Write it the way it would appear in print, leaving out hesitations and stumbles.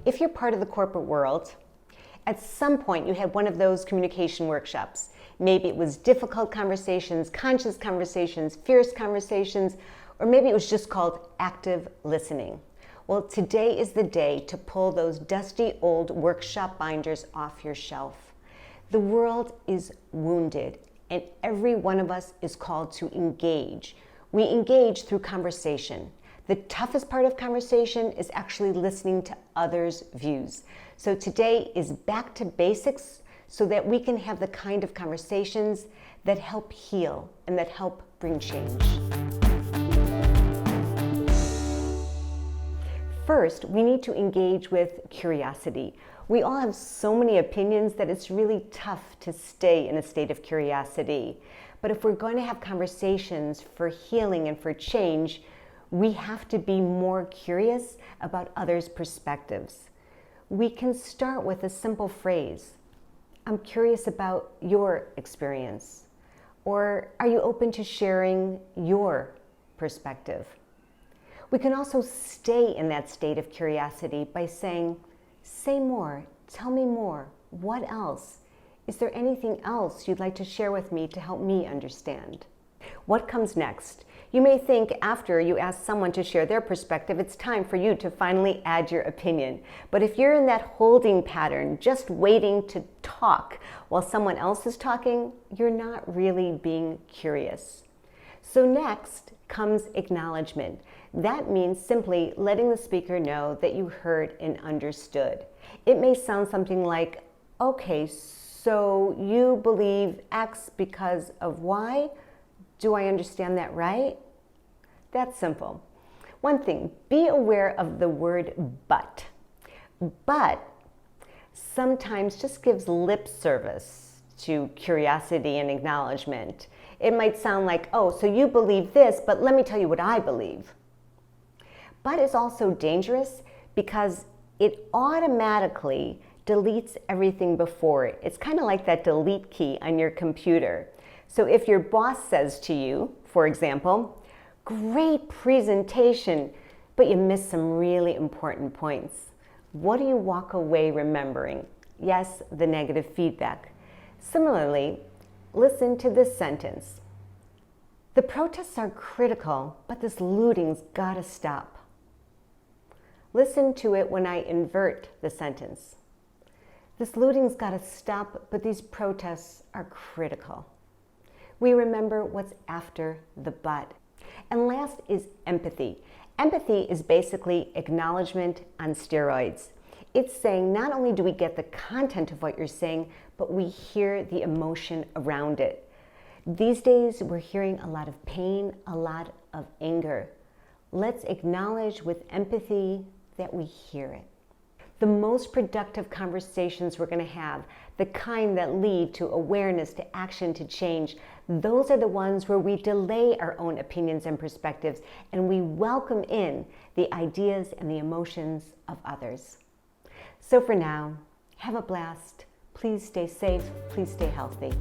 If you're part of the corporate world, at some point you had one of those communication workshops. Maybe it was difficult conversations, conscious conversations, fierce conversations, or maybe it was just called active listening. Well, today is the day to pull those dusty old workshop binders off your shelf. The world is wounded, and every one of us is called to engage. We engage through conversation. The toughest part of conversation is actually listening to others' views. So today is back to basics so that we can have the kind of conversations that help heal and that help bring change. First, we need to engage with curiosity. We all have so many opinions that it's really tough to stay in a state of curiosity. But if we're going to have conversations for healing and for change, we have to be more curious about others' perspectives. We can start with a simple phrase. I'm curious about your experience. Or are you open to sharing your perspective? We can also stay in that state of curiosity by saying, say more, tell me more, what else? Is there anything else you'd like to share with me to help me understand? What comes next? You may think after you ask someone to share their perspective, it's time for you to finally add your opinion. But if you're in that holding pattern, just waiting to talk while someone else is talking, you're not really being curious. So next comes acknowledgement. That means simply letting the speaker know that you heard and understood. It may sound something like, okay, so you believe X because of Y? Do I understand that right? That's simple. One thing, be aware of the word but. But sometimes just gives lip service to curiosity and acknowledgement. It might sound like, oh, so you believe this, but let me tell you what I believe. But is also dangerous because it automatically deletes everything before it. It's kind of like that delete key on your computer. So if your boss says to you, for example, great presentation, but you missed some really important points, what do you walk away remembering? Yes, the negative feedback. Similarly, listen to this sentence. The protests are critical, but this looting's gotta stop. Listen to it when I invert the sentence. This looting's gotta stop, but these protests are critical. We remember what's after the but. And last is empathy. Empathy is basically acknowledgement on steroids. It's saying not only do we get the content of what you're saying, but we hear the emotion around it. These days, we're hearing a lot of pain, a lot of anger. Let's acknowledge with empathy that we hear it. The most productive conversations we're going to have, the kind that lead to awareness, to action, to change, those are the ones where we delay our own opinions and perspectives and we welcome in the ideas and the emotions of others. So for now, have a blast. Please stay safe. Please stay healthy.